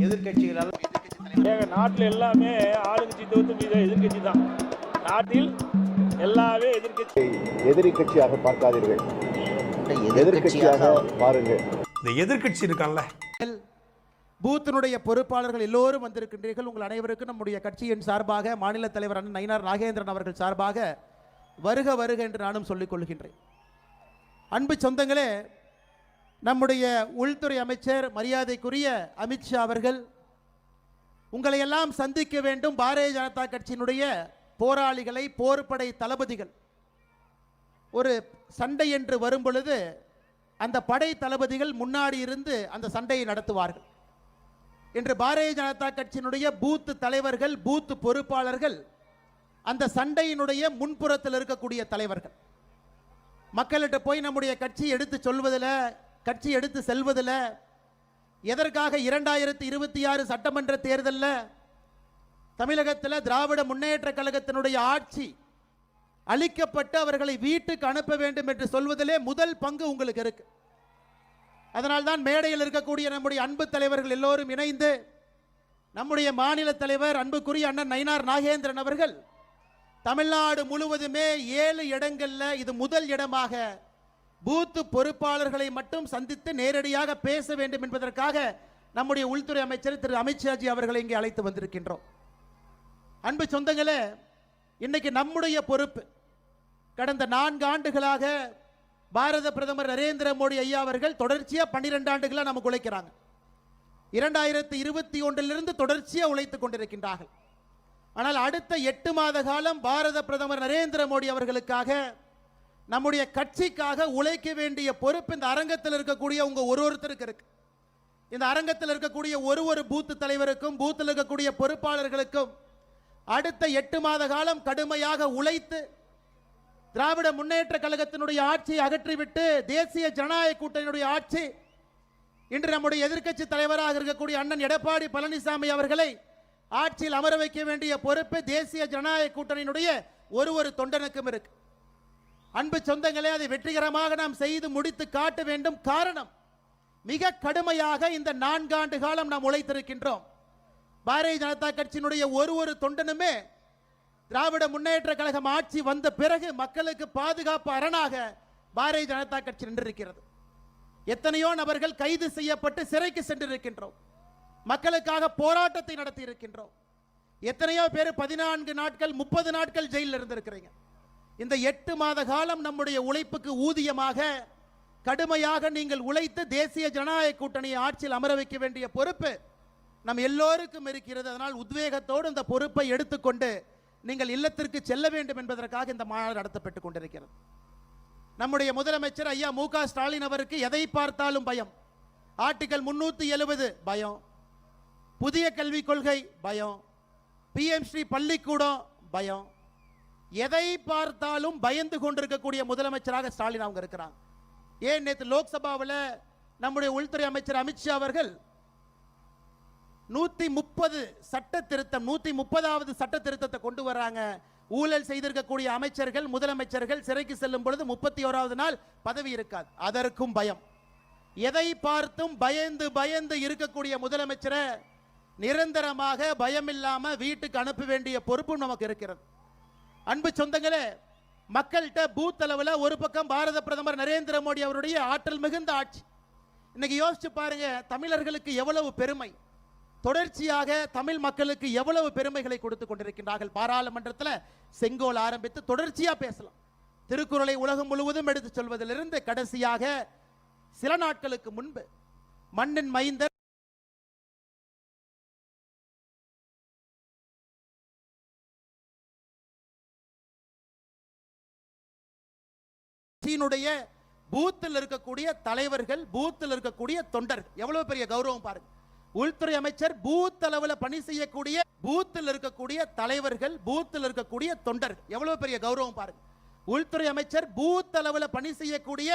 எதிர்கட்சிகளால் நாட்டில் எல்லாமே ஆளுங்கட்சி தவிர்த்து எதிர்கட்சி தான். நாட்டில் எல்லாமே எதிரி கட்சியாக பார்க்காதீர்கள், எதிர்கட்சியாக பாருங்கள். இந்த எதிர்கட்சி இருக்கான்ல, பூத்தினுடைய பொறுப்பாளர்கள் எல்லோரும் வந்திருக்கின்றீர்கள். உங்கள் அனைவருக்கும் நம்முடைய கட்சியின் சார்பாக மாநில தலைவர் அண்ணன் நயினார் நாகேந்திரன் அவர்கள் சார்பாக வருக வருக என்று நானும் சொல்லிக் கொள்கின்றேன். அன்பு சொந்தங்களே, நம்முடைய உள்துறை அமைச்சர் மரியாதைக்குரிய அமித்ஷா அவர்கள் உங்களை எல்லாம் சந்திக்க வேண்டும். பாரதிய ஜனதா கட்சியினுடைய போராளிகளை, போர்படை தளபதிகள் ஒரு சண்டை என்று வரும் பொழுது அந்த படை தளபதிகள் முன்னாடி இருந்து அந்த சண்டையை நடத்துவார்கள். இன்று பாரதிய ஜனதா கட்சியினுடைய பூத்து தலைவர்கள், பூத்து பொறுப்பாளர்கள் அந்த சண்டையினுடைய முன்புறத்தில் இருக்கக்கூடிய தலைவர்கள். மக்கள்கிட்ட போய் நம்முடைய கட்சி எடுத்து சொல்வதில், கட்சி எடுத்து செல்வதில், எதற்காக 2026 சட்டமன்ற தேர்தலில் தமிழகத்தில் திராவிட முன்னேற்ற கழகத்தினுடைய ஆட்சி அளிக்கப்பட்டு அவர்களை வீட்டுக்கு அனுப்ப வேண்டும் என்று சொல்வதிலே முதல் பங்கு உங்களுக்கு இருக்கு. அதனால்தான் மேடையில் இருக்கக்கூடிய நம்முடைய அன்பு தலைவர்கள் எல்லோரும் இணைந்து நம்முடைய மாநில தலைவர் அன்புக்குரிய அண்ணன் நயினார் நாகேந்திரன் அவர்கள் தமிழ்நாடு முழுவதுமே 7 இடங்கள்ல இது முதல் இடமாக பூத்து பொறுப்பாளர்களை மட்டும் சந்தித்து நேரடியாக பேச வேண்டும் என்பதற்காக நம்முடைய உள்துறை அமைச்சர் திரு அமித்ஷாஜி அவர்களை இங்கே அழைத்து வந்திருக்கின்றோம். அன்பு சொந்தங்களே, இன்னைக்கு நம்முடைய பொறுப்பு. கடந்த 4 ஆண்டுகளாக பாரத பிரதமர் நரேந்திர மோடி ஐயா அவர்கள் தொடர்ச்சியா 12 ஆண்டுகளா நமக்கு உழைக்கிறாங்க. 2021 தொடர்ச்சியா உழைத்துக் கொண்டிருக்கின்றார்கள். ஆனால் அடுத்த 8 மாத காலம் பாரத பிரதமர் நரேந்திர மோடி அவர்களுக்காக, நம்முடைய கட்சிக்காக உழைக்க வேண்டிய பொறுப்பு இந்த அரங்கத்தில் இருக்கக்கூடிய உங்க ஒருத்தருக்கு இருக்கு. இந்த அரங்கத்தில் இருக்கக்கூடிய ஒரு பூத்து தலைவருக்கும், பூத்தில் இருக்கக்கூடிய பொறுப்பாளர்களுக்கும் அடுத்த 8 மாத காலம் கடுமையாக உழைத்து திராவிட முன்னேற்ற கழகத்தினுடைய ஆட்சியை அகற்றிவிட்டு தேசிய ஜனநாயக கூட்டணியுடைய ஆட்சி, இன்று நம்முடைய எதிர்க்கட்சி தலைவராக இருக்கக்கூடிய அண்ணன் எடப்பாடி பழனிசாமி அவர்களை ஆட்சியில் அமர வைக்க வேண்டிய பொறுப்பு தேசிய ஜனநாயக கூட்டணியினுடைய ஒரு தொண்டனுக்கும் இருக்கு. அன்பு சொந்தங்களே, அதை வெற்றிகரமாக நாம் செய்து முடித்து காட்ட வேண்டும். காரணம், மிக கடுமையாக இந்த 4 ஆண்டு காலம் நாம் உழைத்திருக்கின்றோம். பாரதிய ஜனதா கட்சியினுடைய ஒரு தொண்டனுமே திராவிட முன்னேற்ற கழகம் ஆட்சி வந்த பிறகு மக்களுக்கு பாதுகாப்பு அரணாக பாரதிய ஜனதா கட்சி நின்றிருக்கிறது. எத்தனையோ நபர்கள் கைது செய்யப்பட்டு சிறைக்கு சென்றிருக்கின்றோம். மக்களுக்காக போராட்டத்தை நடத்தி இருக்கின்றோம். எத்தனையோ பேர் 14 நாட்கள் 30 நாட்கள் ஜெயிலில் இருந்திருக்கிறீங்க. இந்த 8 மாத காலம் நம்முடைய உழைப்புக்கு ஊதியமாக கடுமையாக நீங்கள் உழைத்து தேசிய ஜனநாயக கூட்டணியை ஆட்சியில் அமர வைக்க வேண்டிய பொறுப்பு நம் எல்லோருக்கும் இருக்கிறது. அதனால் உத்வேகத்தோடு இந்த பொறுப்பை எடுத்துக்கொண்டு நீங்கள் இல்லத்திற்கு செல்ல வேண்டும் என்பதற்காக இந்த மாநாடு நடத்தப்பட்டுக் கொண்டிருக்கிறது. நம்முடைய முதலமைச்சர் ஐயா மு க ஸ்டாலின் அவருக்கு எதை பார்த்தாலும் பயம். ஆர்டிகல் 370 பயம், புதிய கல்விக் கொள்கை பயம், பிஎம்ஸ்ரீ பள்ளிக்கூடம் பயம். எதை பார்த்தாலும் பயந்து கொண்டிருக்கக்கூடிய முதலமைச்சராக ஸ்டாலின் அவங்க இருக்கிறாங்க. ஏன் நேற்று லோக்சபாவில் நம்முடைய உள்துறை அமைச்சர் அமித்ஷா அவர்கள் 130 சட்ட திருத்தம், 130வது சட்ட திருத்தத்தை கொண்டு வராங்க. ஊழல் செய்திருக்கக்கூடிய அமைச்சர்கள், முதலமைச்சர்கள் சிறைக்கு செல்லும் பொழுது 31வது நாள் பதவி இருக்காது. அதற்கும் பயம். எதை பார்த்தும் பயந்து இருக்கக்கூடிய முதலமைச்சரை நிரந்தரமாக பயமில்லாம வீட்டுக்கு அனுப்ப வேண்டிய பொறுப்பும் நமக்கு இருக்கிறது. அன்பு சொந்தங்களே, மக்கள்கிட்ட பூத் அளவில் ஒரு பக்கம் பாரத பிரதமர் நரேந்திர மோடி அவருடைய ஆற்றல் மிகுந்த ஆட்சி. இன்னைக்கு யோசிச்சு பாருங்க, தமிழர்களுக்கு எவ்வளவு பெருமை, தொடர்ச்சியாக தமிழ் மக்களுக்கு எவ்வளவு பெருமைகளை கொடுத்து கொண்டிருக்கின்றார்கள். பாராளுமன்றத்தில் செங்கோல் ஆரம்பித்து தொடர்ச்சியா பேசலாம். திருக்குறளை உலகம் முழுவதும் எடுத்து சொல்வதிலிருந்து கடைசியாக சில நாட்களுக்கு முன்பு மண்ணின் மைந்தர் பூத்தில் இருக்கக்கூடிய தலைவர்கள், பூத்தில் இருக்கக்கூடிய தொண்டர்கள் எவ்வளவு பெரிய கௌரவம் பாருங்க. உள்துறை அமைச்சர் பூத் அளவில் பணி செய்யக்கூடிய பூத்தில் இருக்கக்கூடிய தலைவர்கள், பூத்தில் இருக்கக்கூடிய தொண்டர்கள் எவ்வளவு பெரிய கௌரவம் பாருங்க. உள்துறை அமைச்சர் பூத் அளவில் பணி செய்யக்கூடிய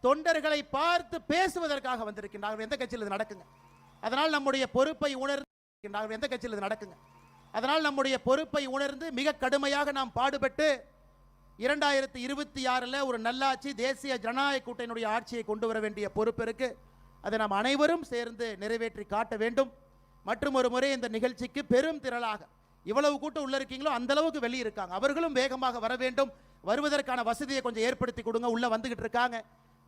தொண்டர்களை பார்த்து பேசுவதற்காக வந்திருக்கின்றார்கள். எந்த கட்சியில் இது நடக்குங்க? அதனால் நம்முடைய பொறுப்பை உணர்ந்து எந்த கட்சியில் இது நடக்குங்க? அதனால் நம்முடைய பொறுப்பை உணர்ந்து மிக கடுமையாக நாம் பாடுபட்டு 2026 ஒரு நல்லாட்சி, தேசிய ஜனநாயக கூட்டணியுடைய ஆட்சியை கொண்டு வர வேண்டிய பொறுப்பு இருக்கு. அதை நாம் அனைவரும் சேர்ந்து நிறைவேற்றி காட்ட வேண்டும். மற்றும் ஒரு முறை இந்த நிகழ்ச்சிக்கு பெரும் திரளாக இவ்வளவு கூட்டம் உள்ள இருக்கீங்களோ அந்த அளவுக்கு வெளியே இருக்காங்க, அவர்களும் வேகமாக வர வேண்டும், வருவதற்கான வசதியை கொஞ்சம் ஏற்படுத்தி கொடுங்க, உள்ள வந்துகிட்டு இருக்காங்க.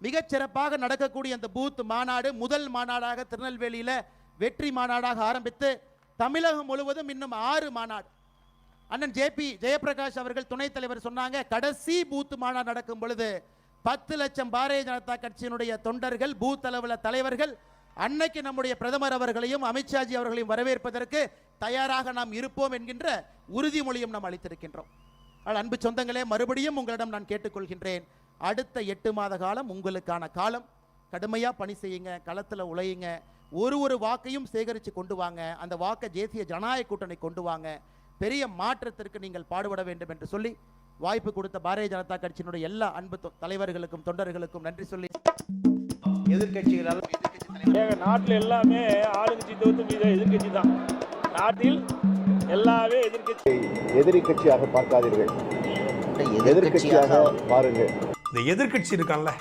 மிகச் சிறப்பாக நடக்கக்கூடிய அந்த பூத் மாநாடு முதல் மாநாடாக திருநெல்வேலியில வெற்றி மாநாடாக ஆரம்பித்து தமிழகம் முழுவதும் இன்னும் 6 மாநாடு. அண்ணன் ஜேபி ஜெயபிரகாஷ் அவர்கள் துணைத் தலைவர் சொன்னாங்க, கடைசி பூத் மாநாடு நடக்கும் பொழுது 10 லட்சம் பாரதிய ஜனதா கட்சியினுடைய தொண்டர்கள் பூத் அளவில் தலைவர்கள் அன்னைக்கு நம்முடைய பிரதமர் அவர்களையும் அமித்ஷாஜி அவர்களையும் வரவேற்பதற்கு தயாராக நாம் இருப்போம் என்கின்ற உறுதிமொழியும் நாம் அளித்திருக்கின்றோம். அன்பு சொந்தங்களே, மறுபடியும் உங்களிடம் நான் கேட்டுக்கொள்கின்றேன், அடுத்த 8 மாத காலம் உங்களுக்கான காலம். கடுமையாக பணி செய்யுங்க, களத்தில் உழையுங்க, ஒரு வாக்கையும் சேகரித்து கொண்டு வாங்க, அந்த வாக்கை தேசிய ஜனநாயக கூட்டணி கொண்டு வாங்க, பெரிய மாற்றத்திற்கு நீங்கள் பாடுபட வேண்டும் என்று சொல்லி வாய்ப்பு கொடுத்த பாரதிய ஜனதா கட்சியினுடைய எல்லா அன்பு தலைவர்களுக்கும் தொண்டர்களுக்கும் நன்றி சொல்லி எதிர்க்கட்சிகளால் நாட்டில் எல்லாமே ஆளுங்கட்சி தவிர்த்து எதிர்கட்சி தான். நாட்டில் எல்லாமே எதிர்கட்சி. எதிரி கட்சியாக பார்க்காதீர்கள், எதிர்க்கட்சியாக பாருங்கள். இந்த எதிர்க்கட்சி இருக்கான்ல